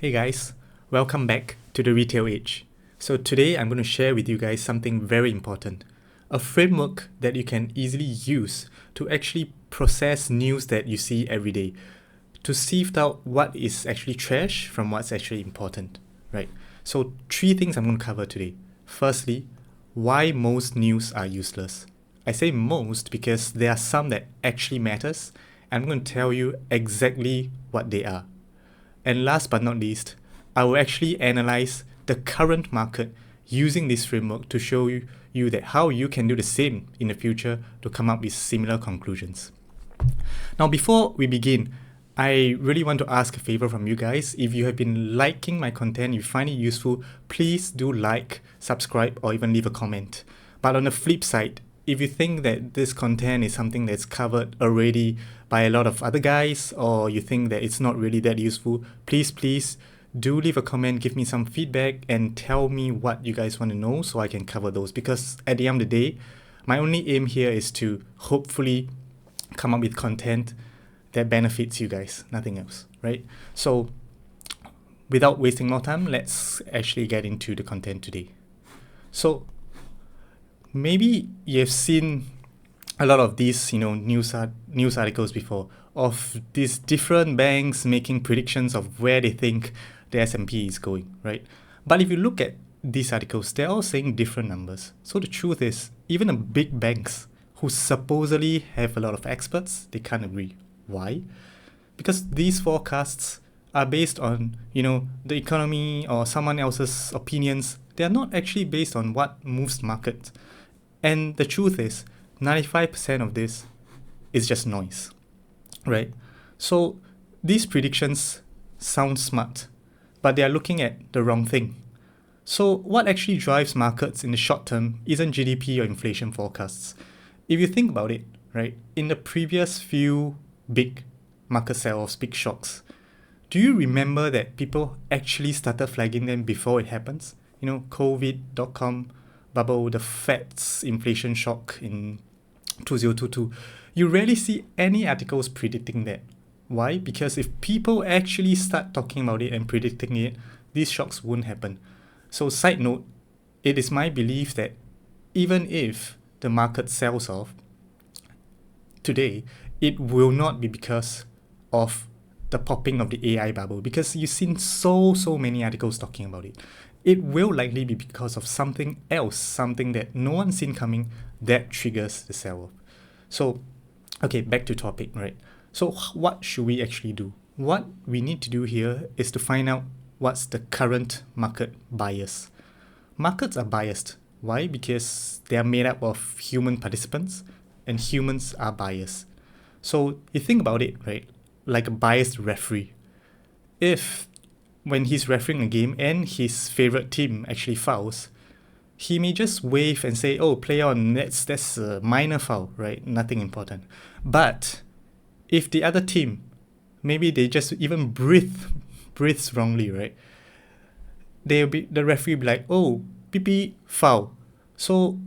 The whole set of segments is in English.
Hey guys, welcome back to the Retail Age. So today I'm going to share with you guys something very important, a framework that you can easily use to actually process news that you see every day, to sift out what is actually trash from what's actually important, right? So three things I'm going to cover today. Firstly, why most news are useless. I say most because there are some that actually matters, and I'm going to tell you exactly what they are. And last but not least, I will actually analyze the current market using this framework to show you that how you can do the same in the future to come up with similar conclusions. Now, before we begin, I really want to ask a favor from you guys. If you have been liking my content, you find it useful, please do like, subscribe, or even leave a comment. But on the flip side, if you think that this content is something that's covered already by a lot of other guys, or you think that it's not really that useful, please do leave a comment, give me some feedback, and tell me what you guys want to know so I can cover those. Because at the end of the day, my only aim here is to hopefully come up with content that benefits you guys, nothing else, right? So without wasting more time, let's actually get into the content today. So maybe you've seen a lot of these, news articles before of these different banks making predictions of where they think the S&P is going, right? But if you look at these articles, they're all saying different numbers. So the truth is, even the big banks who supposedly have a lot of experts, they can't agree. Why? Because these forecasts are based on, the economy or someone else's opinions. They are not actually based on what moves markets. And the truth is, 95% of this is just noise, right? So these predictions sound smart, but they are looking at the wrong thing. So what actually drives markets in the short term isn't GDP or inflation forecasts. If you think about it, right, in the previous few big market sell-offs, big shocks, do you remember that people actually started flagging them before it happens? COVID.com bubble, the Fed's inflation shock in 2022. You rarely see any articles predicting that. Why? Because if people actually start talking about it and predicting it, these shocks won't happen. So side note, it is my belief that even if the market sells off today, it will not be because of the popping of the AI bubble, because you've seen so many articles talking about it. It will likely be because of something else, something that no one's seen coming, that triggers the sell-off. So, okay, back to topic, right? So what should we actually do? What we need to do here is to find out what's the current market bias. Markets are biased. Why? Because they are made up of human participants, and humans are biased. So you think about it, right? Like a biased referee. If when he's refereeing a game and his favorite team actually fouls, he may just wave and say, "Oh, play on. That's a minor foul, right? Nothing important." But if the other team, maybe they just even breathes wrongly, right? The referee be like, "Oh, PP foul." So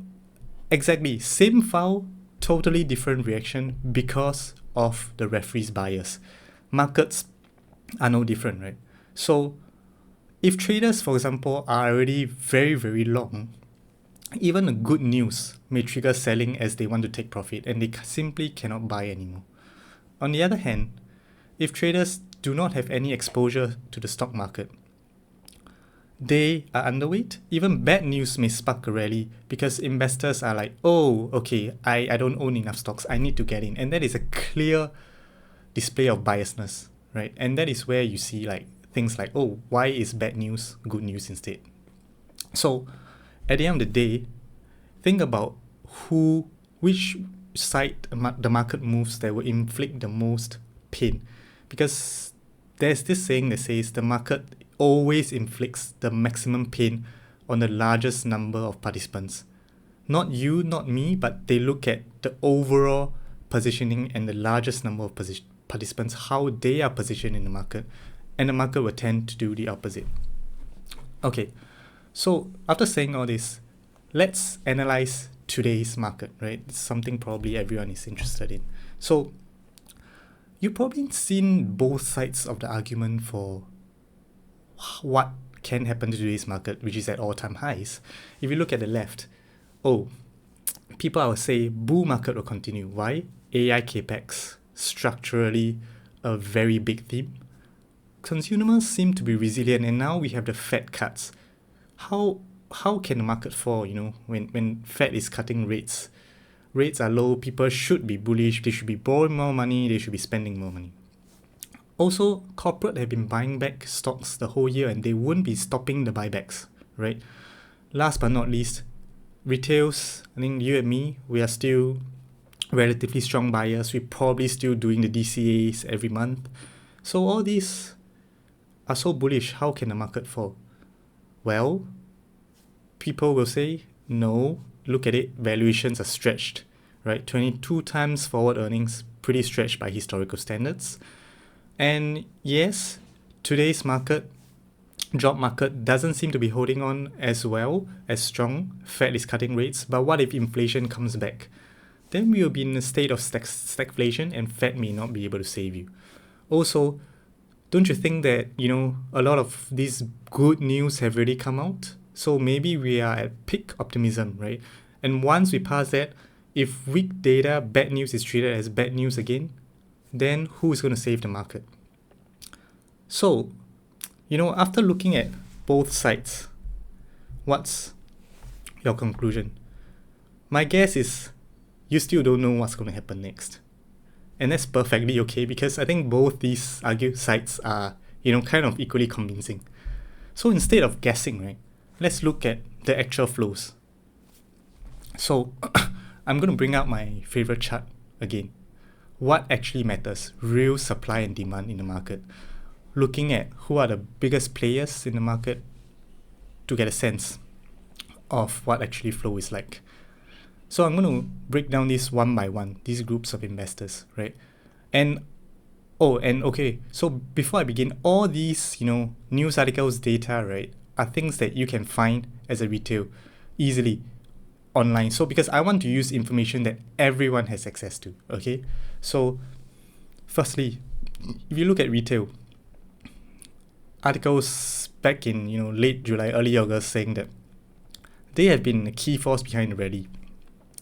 exactly same foul, totally different reaction because of the referee's bias. Markets are no different, right? So if traders, for example, are already very long, even a good news may trigger selling as they want to take profit and they simply cannot buy anymore. On the other hand, if traders do not have any exposure to the stock market, they are underweight, even bad news may spark a rally because investors are like, "Oh, okay, I don't own enough stocks, I need to get in." And that is a clear display of biasness, right? And that is where you see like things like, "Oh, why is bad news good news instead?" So at the end of the day, think about which side the market moves that will inflict the most pain. Because there's this saying that says the market always inflicts the maximum pain on the largest number of participants. Not you, not me, but they look at the overall positioning and the largest number of participants, how they are positioned in the market, and the market will tend to do the opposite. Okay, so after saying all this, let's analyze today's market, right? It's something probably everyone is interested in. So you've probably seen both sides of the argument for what can happen to today's market, which is at all-time highs. If you look at the left, oh, people will say bull market will continue. Why? AI capex, structurally a very big theme. Consumers seem to be resilient, and now we have the Fed cuts. How can the market fall, when Fed is cutting rates? Rates are low, people should be bullish, they should be borrowing more money, they should be spending more money. Also, corporate have been buying back stocks the whole year, and they won't be stopping the buybacks, right? Last but not least, retails, I think you and me, we are still relatively strong buyers. We're probably still doing the DCAs every month. So all these are so bullish. How can the market fall? Well, people will say, no, look at it, valuations are stretched, right? 22 times forward earnings, pretty stretched by historical standards. And yes, today's market, job market, doesn't seem to be holding on as well, as strong. Fed is cutting rates, but what if inflation comes back? Then we will be in a state of stagflation, and Fed may not be able to save you. Also, don't you think that, a lot of these good news have already come out? So maybe we are at peak optimism, right? And once we pass that, if weak data, bad news is treated as bad news again, then who is going to save the market? So, after looking at both sides, what's your conclusion? My guess is you still don't know what's going to happen next. And that's perfectly okay, because I think both these argued sides are, kind of equally convincing. So instead of guessing, right, let's look at the actual flows. So I'm going to bring out my favorite chart again. What actually matters? Real supply and demand in the market. Looking at who are the biggest players in the market to get a sense of what actually flow is like. So I'm going to break down this one by one, these groups of investors, right? Okay, so before I begin, all these, news articles, data, right, are things that you can find as a retail easily online. So because I want to use information that everyone has access to, okay? So firstly, if you look at retail, articles back in, late July, early August saying that they have been a key force behind the rally.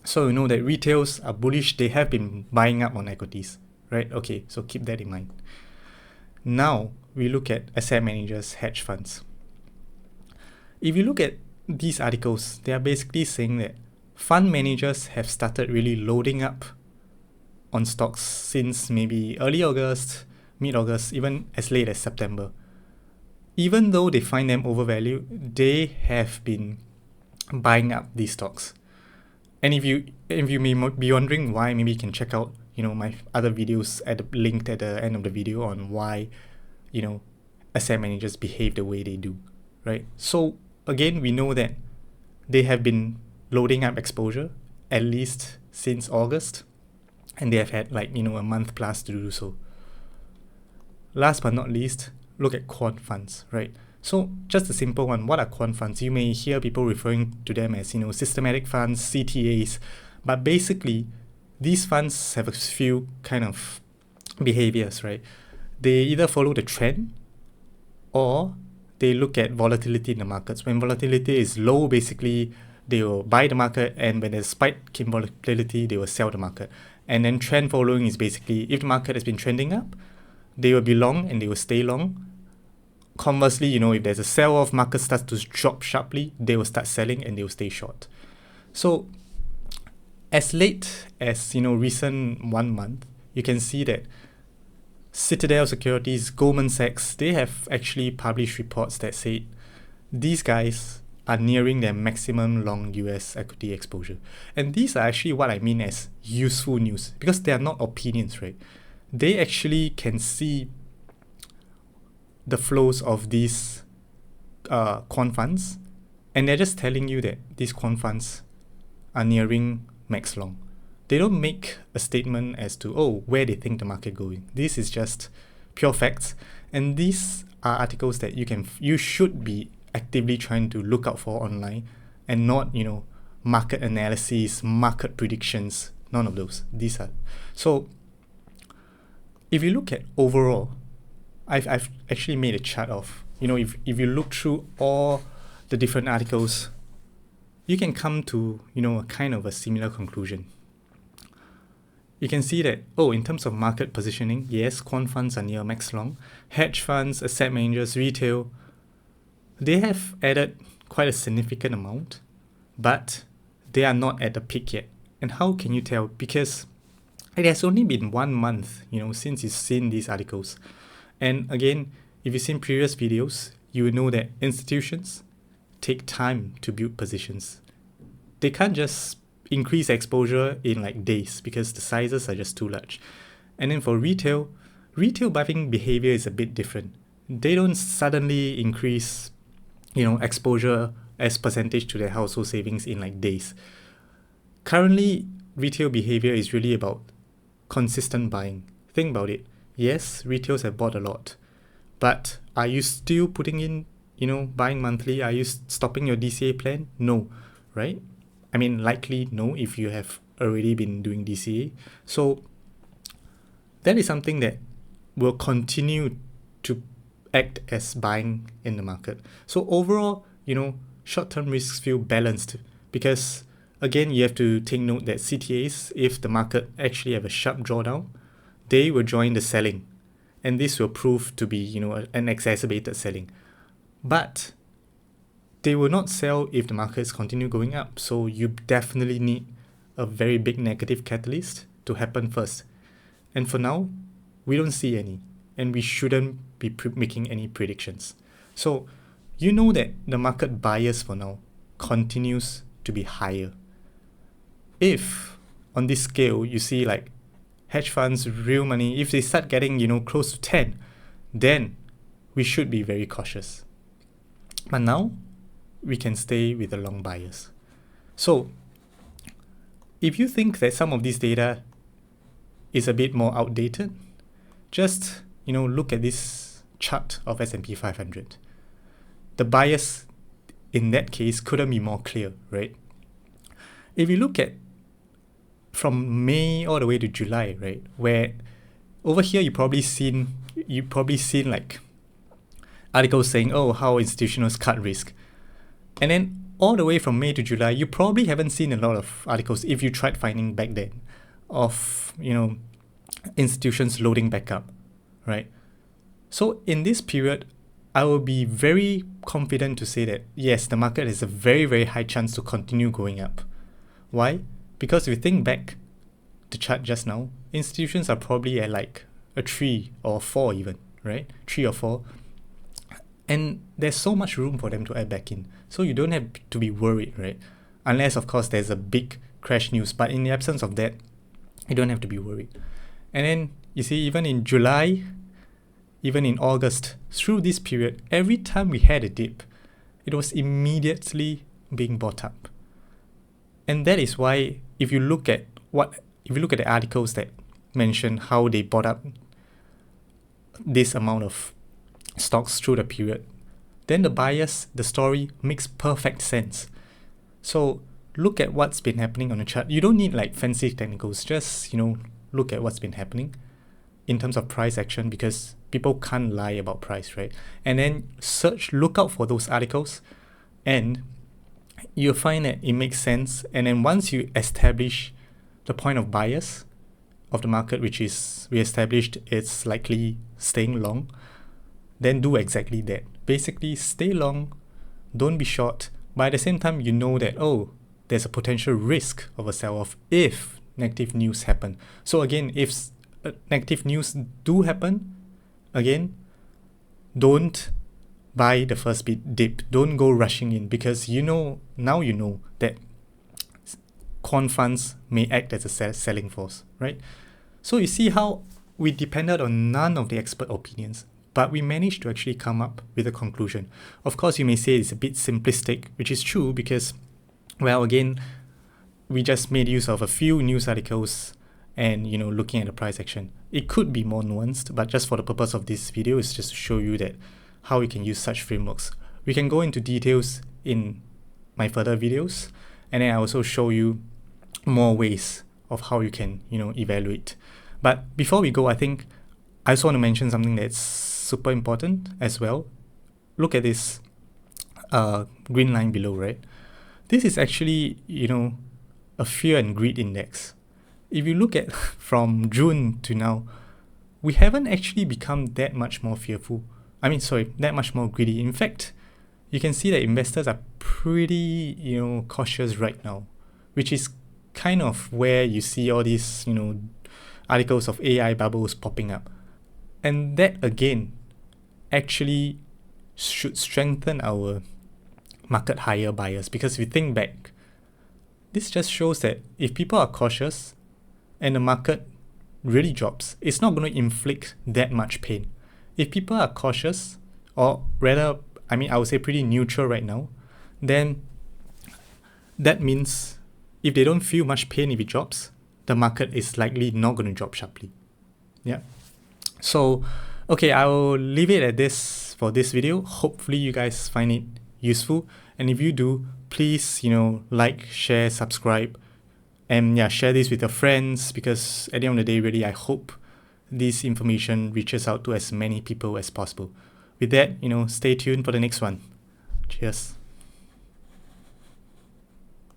So you know that retails are bullish, they have been buying up on equities, right? Okay, so keep that in mind. Now we look at asset managers, hedge funds. If you look at these articles, they are basically saying that fund managers have started really loading up on stocks since maybe early August, mid-August, even as late as September. Even though they find them overvalued, they have been buying up these stocks. And if you may be wondering why, maybe you can check out, my other videos linked at the end of the video on why, asset managers behave the way they do, right? So again, we know that they have been loading up exposure at least since August, and they have had a month plus to do so. Last but not least, look at quant funds, right? So just a simple one, what are quant funds? You may hear people referring to them as, systematic funds, CTAs, but basically these funds have a few kind of behaviors, right? They either follow the trend or they look at volatility in the markets. When volatility is low, basically they will buy the market, and when there's a spike in volatility, they will sell the market. And then trend following is basically, if the market has been trending up, they will be long and they will stay long. Conversely, if there's a sell-off, market starts to drop sharply, they will start selling and they will stay short. So as late as, recent 1 month, you can see that Citadel Securities, Goldman Sachs, they have actually published reports that say these guys are nearing their maximum long US equity exposure. And these are actually what I mean as useful news, because they are not opinions, right? They actually can see the flows of these quant funds, and they're just telling you that these quant funds are nearing max long. They don't make a statement as to where they think the market going. This is just pure facts, and these are articles that you should be actively trying to look out for online, and not market analysis, market predictions, none of those. These are so. If you look at overall, I've actually made a chart of if you look through all the different articles, you can come to, a kind of a similar conclusion. You can see that, in terms of market positioning, yes, quant funds are near max long. Hedge funds, asset managers, retail, they have added quite a significant amount, but they are not at the peak yet. And how can you tell? Because it has only been 1 month, since you've seen these articles. And again, if you've seen previous videos, you will know that institutions take time to build positions. They can't just increase exposure in like days because the sizes are just too large. And then for retail buying behavior is a bit different. They don't suddenly increase, exposure as percentage to their household savings in like days. Currently, retail behavior is really about consistent buying. Think about it. Yes, retails have bought a lot, but are you still putting in, buying monthly? Are you stopping your DCA plan? No, right? I mean, likely no if you have already been doing DCA. So that is something that will continue to act as buying in the market. So overall, short-term risks feel balanced because, again, you have to take note that CTAs, if the market actually have a sharp drawdown, they will join the selling. And this will prove to be, an exacerbated selling. But they will not sell if the markets continue going up. So you definitely need a very big negative catalyst to happen first. And for now, we don't see any. And we shouldn't be making any predictions. So you know that the market bias for now continues to be higher. If on this scale you see like hedge funds, real money, if they start getting, close to 10, then we should be very cautious. But now, we can stay with the long bias. So, if you think that some of this data is a bit more outdated, just, look at this chart of S&P 500. The bias in that case couldn't be more clear, right? If you look at from May all the way to July, right, where over here you probably seen like articles saying, how institutionals cut risk. And then all the way from May to July, you probably haven't seen a lot of articles, if you tried finding back then, of, institutions loading back up, right? So in this period, I will be very confident to say that, yes, the market has a very, very high chance to continue going up. Why? Because if you think back the chart just now, institutions are probably at like a 3 or 4 even, right? 3 or 4. And there's so much room for them to add back in. So you don't have to be worried, right? Unless, of course, there's a big crash news. But in the absence of that, you don't have to be worried. And then, you see, even in July, even in August, through this period, every time we had a dip, it was immediately being bought up. And that is why, if you look at the articles that mention how they bought up this amount of stocks through the period, then the story makes perfect sense. So look at what's been happening on the chart. You don't need like fancy technicals, just look at what's been happening in terms of price action, because people can't lie about price, right? And then look out for those articles, and you'll find that it makes sense. And then once you establish the point of bias of the market, which is we established it's likely staying long, then do exactly that. Basically, stay long, don't be short, but at the same time, you know that, there's a potential risk of a sell-off if negative news happen. So again, if negative news do happen, again, don't buy the first dip. Don't go rushing in, because now you know that quant funds may act as a selling force, right? So you see how we depended on none of the expert opinions, but we managed to actually come up with a conclusion. Of course, you may say it's a bit simplistic, which is true because, well, again, we just made use of a few news articles and, looking at the price action. It could be more nuanced, but just for the purpose of this video, it's just to show you that how you can use such frameworks. We can go into details in my further videos, and then I also show you more ways of how you can, evaluate. But before we go, I think I just want to mention something that's super important as well. look at this green line below, right? This is actually, a fear and greed index. If you look at from June to now, we haven't actually become that much more fearful. That much more greedy. In fact, you can see that investors are pretty, cautious right now, which is kind of where you see all these, articles of AI bubbles popping up. And that, again, actually should strengthen our market higher bias, because if you think back, this just shows that if people are cautious and the market really drops, it's not going to inflict that much pain. If people are cautious, or rather, I would say pretty neutral right now, then that means if they don't feel much pain if it drops, the market is likely not going to drop sharply. Yeah. So, okay, I will leave it at this for this video. Hopefully you guys find it useful. And if you do, please, like, share, subscribe, and share this with your friends, because at the end of the day, really, I hope this information reaches out to as many people as possible. With that, stay tuned for the next one. Cheers.